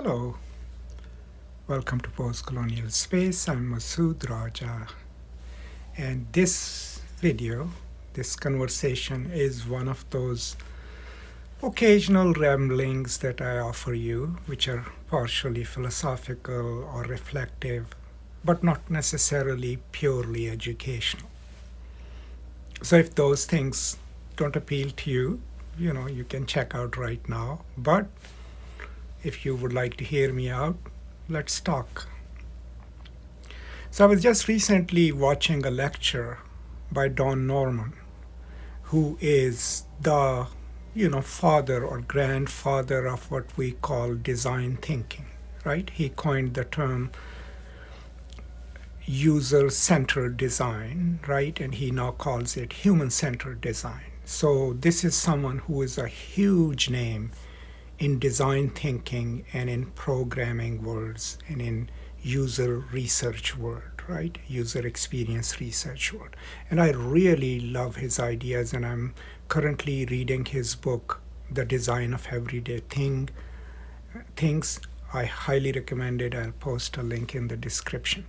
Hello, welcome to Post-Colonial Space. I'm Masood Raja, and this video, this conversation is one of those occasional ramblings that I offer you, which are partially philosophical or reflective, but not necessarily purely educational. So if those things don't appeal to you, you can check out right now. But if you would like to hear me out, let's talk. So I was just recently watching a lecture by Don Norman, who is the father or grandfather of what we call design thinking, right? He coined the term user-centered design, right? And he now calls it human-centered design. So this is someone who is a huge name in design thinking and in programming worlds and in user research world, right? User experience research world. And I really love his ideas, and I'm currently reading his book, The Design of Everyday Things. I highly recommend it. I'll post a link in the description.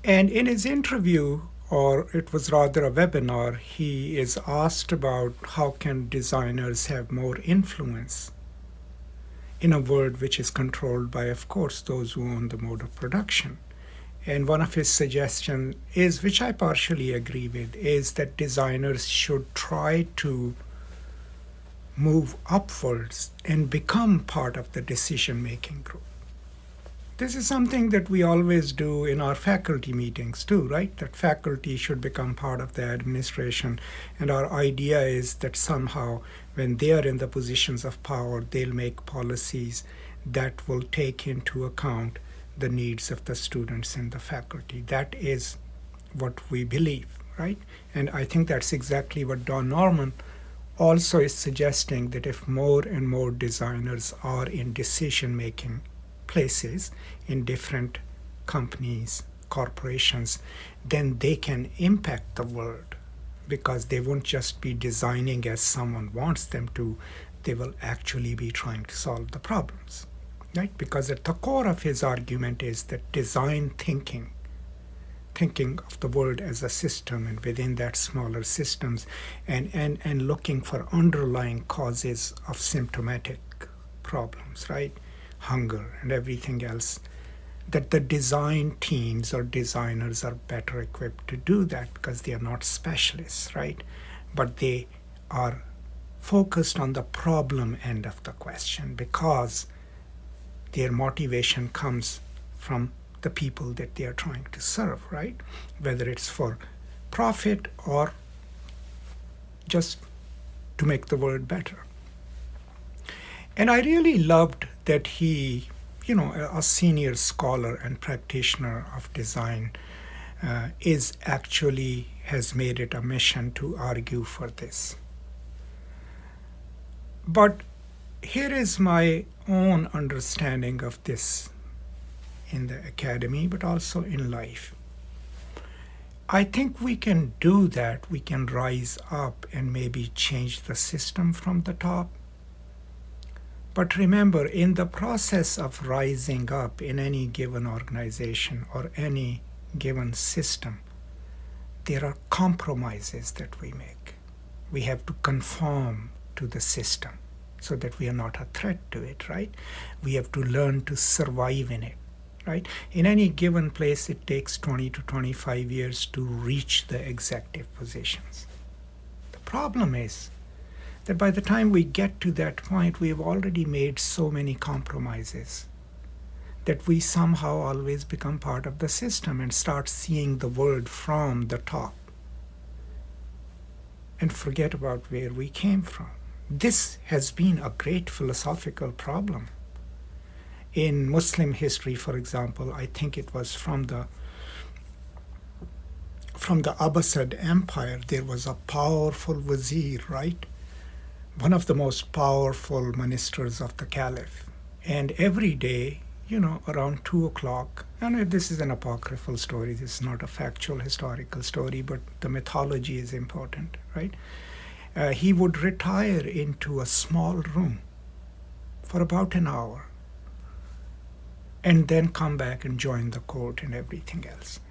And in his interview, or it was rather a webinar, he is asked about how can designers have more influence in a world which is controlled by, of course, those who own the mode of production. And one of his suggestions is, which I partially agree with, is that designers should try to move upwards and become part of the decision-making group. This is something that we always do in our faculty meetings too, right? That faculty should become part of the administration. And our idea is that somehow when they are in the positions of power, they'll make policies that will take into account the needs of the students and the faculty. That is what we believe, right? And I think that's exactly what Don Norman also is suggesting, that if more and more designers are in decision-making places in different companies, corporations, then they can impact the world, because they won't just be designing as someone wants them to, they will actually be trying to solve the problems, right? Because at the core of his argument is that design thinking of the world as a system, and within that smaller systems, and looking for underlying causes of symptomatic problems, right? Hunger and everything else, that the design teams or designers are better equipped to do that, because they are not specialists, right? But they are focused on the problem end of the question, because their motivation comes from the people that they are trying to serve, right? Whether it's for profit or just to make the world better. And I really loved that he, a senior scholar and practitioner of design, has made it a mission to argue for this. But here is my own understanding of this in the academy, but also in life. I think we can do that. We can rise up and maybe change the system from the top. But remember, in the process of rising up in any given organization or any given system, there are compromises that we make. We have to conform to the system so that we are not a threat to it, right? We have to learn to survive in it, right? In any given place, it takes 20 to 25 years to reach the executive positions. The problem is that by the time we get to that point, we have already made so many compromises that we somehow always become part of the system and start seeing the world from the top and forget about where we came from. This has been a great philosophical problem. In Muslim history, for example, I think it was from the Abbasid Empire, there was a powerful wazir, right? One of the most powerful ministers of the caliph. And every day, around 2 o'clock, and this is an apocryphal story, this is not a factual historical story, but the mythology is important, right? He would retire into a small room for about an hour and then come back and join the court and everything else.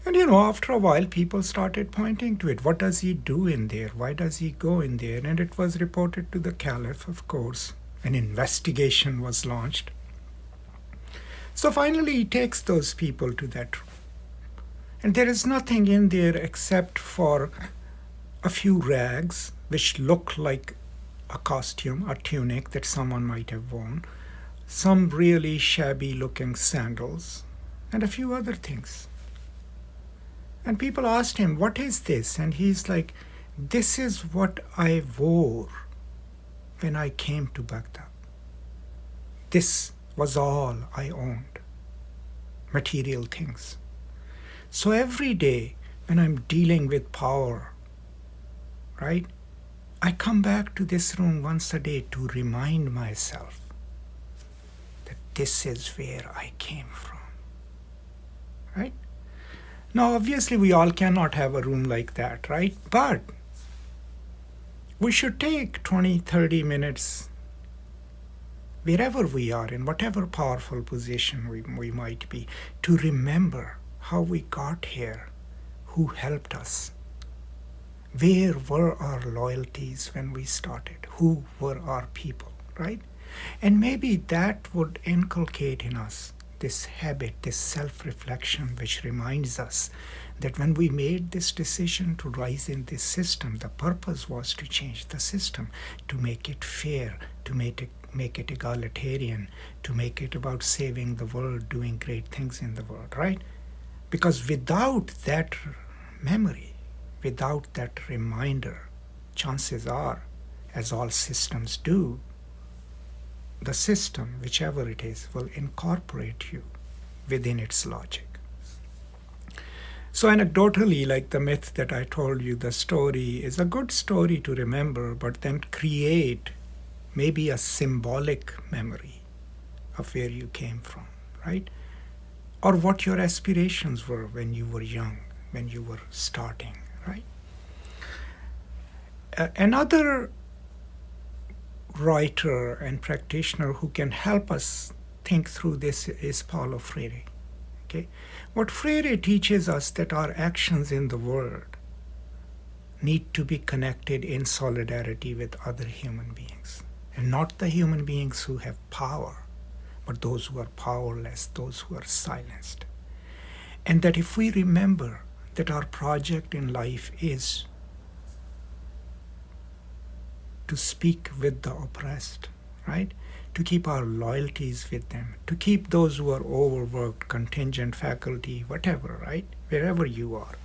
And after a while, people started pointing to it. What does he do in there? Why does he go in there? And it was reported to the caliph, of course. An investigation was launched. So finally, he takes those people to that room. And there is nothing in there except for a few rags, which look like a costume, a tunic that someone might have worn, some really shabby looking sandals, and a few other things. And people asked him, what is this? And he's like, this is what I wore when I came to Baghdad. This was all I owned, material things. So every day when I'm dealing with power, right, I come back to this room once a day to remind myself that this is where I came from, right? Now, obviously, we all cannot have a room like that, right? But we should take 20, 30 minutes, wherever we are, in whatever powerful position we might be, to remember how we got here, who helped us, where were our loyalties when we started, who were our people, right? And maybe that would inculcate in us this habit, this self-reflection, which reminds us that when we made this decision to rise in this system, the purpose was to change the system, to make it fair, to make it egalitarian, to make it about saving the world, doing great things in the world, right? Because without that memory, without that reminder, chances are, as all systems do, the system, whichever it is, will incorporate you within its logic. So anecdotally, like the myth that I told you, the story is a good story to remember, but then create maybe a symbolic memory of where you came from, right? Or what your aspirations were when you were young, when you were starting, right? Another writer and practitioner who can help us think through this is Paulo Freire. Okay? What Freire teaches us that our actions in the world need to be connected in solidarity with other human beings, and not the human beings who have power, but those who are powerless, those who are silenced. And that if we remember that our project in life is to speak with the oppressed, right? To keep our loyalties with them, to keep those who are overworked, contingent faculty, whatever, right? Wherever you are.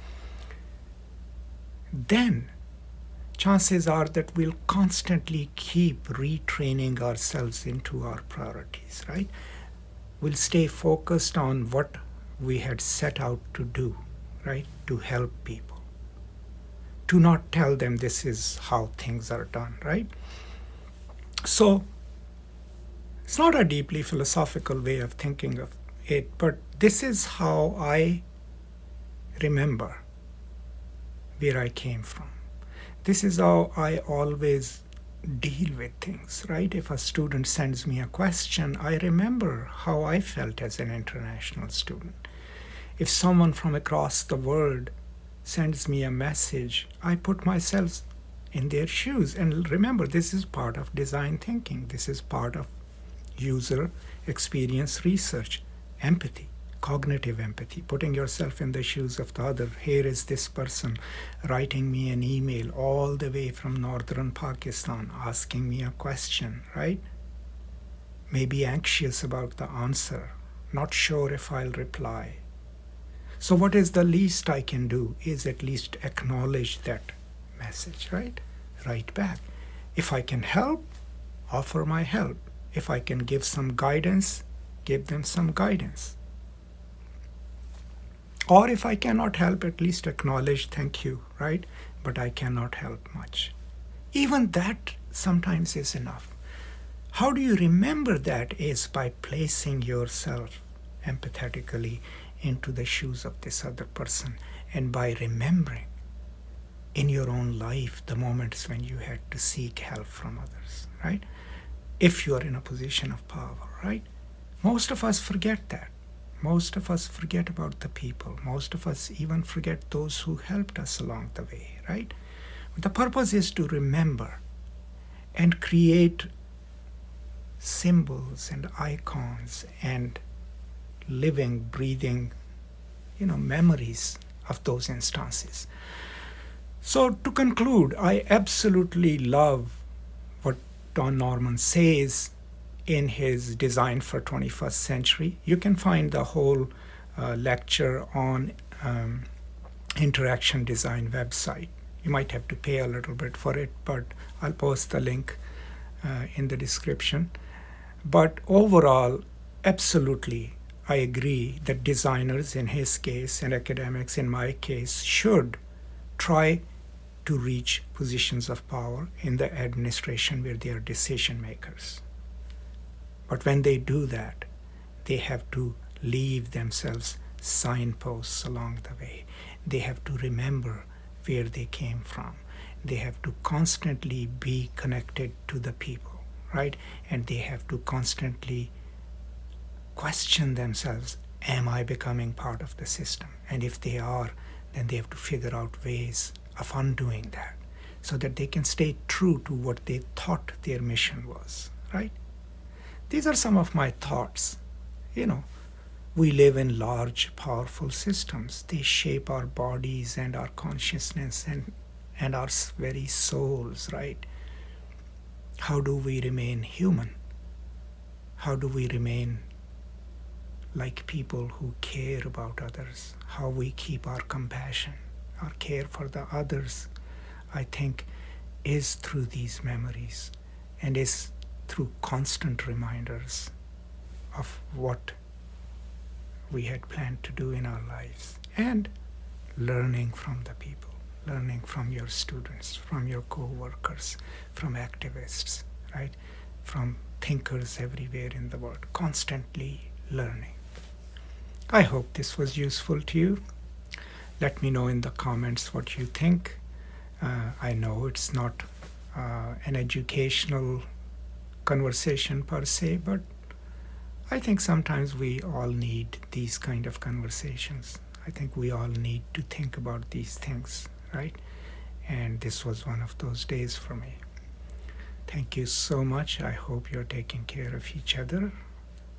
Then chances are that we'll constantly keep retraining ourselves into our priorities, right? We'll stay focused on what we had set out to do, right? To help people. To not tell them this is how things are done, right? So it's not a deeply philosophical way of thinking of it, but this is how I remember where I came from. This is how I always deal with things, right? If a student sends me a question, I remember how I felt as an international student. If someone from across the world sends me a message, I put myself in their shoes. And remember, this is part of design thinking. This is part of user experience research, empathy, cognitive empathy, putting yourself in the shoes of the other. Here is this person writing me an email all the way from northern Pakistan, asking me a question, right? Maybe anxious about the answer, not sure if I'll reply. So what is the least I can do is at least acknowledge that message, right? Write back. If I can help, offer my help. If I can give some guidance, give them some guidance. Or if I cannot help, at least acknowledge, thank you, right? But I cannot help much. Even that sometimes is enough. How do you remember that is by placing yourself empathetically into the shoes of this other person, and by remembering in your own life the moments when you had to seek help from others, right? If you are in a position of power, right? Most of us forget that. Most of us forget about the people. Most of us even forget those who helped us along the way, right? The purpose is to remember and create symbols and icons and living, breathing, memories of those instances. So to conclude, I absolutely love what Don Norman says in his Design for 21st Century. You can find the whole lecture on Interaction Design website. You might have to pay a little bit for it, but I'll post the link in the description. But overall, absolutely, I agree that designers in his case and academics in my case should try to reach positions of power in the administration where they are decision makers. But when they do that, they have to leave themselves signposts along the way. They have to remember where they came from. They have to constantly be connected to the people, right? And they have to constantly question themselves, am I becoming part of the system? And if they are, then they have to figure out ways of undoing that so that they can stay true to what they thought their mission was, right? These are some of my thoughts. We live in large, powerful systems. They shape our bodies and our consciousness and our very souls, right? How do we remain human? How do we remain like people who care about others? How we keep our compassion, our care for the others, I think, is through these memories and is through constant reminders of what we had planned to do in our lives, and learning from the people, learning from your students, from your co-workers, from activists, right? From thinkers everywhere in the world, constantly learning. I hope this was useful to you. Let me know in the comments what you think. I know it's not an educational conversation per se, but I think sometimes we all need these kind of conversations. I think we all need to think about these things, right? And this was one of those days for me. Thank you so much. I hope you're taking care of each other.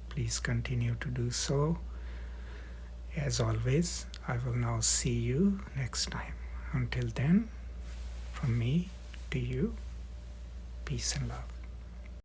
Please continue to do so. As always, I will now see you next time. Until then, from me to you, peace and love.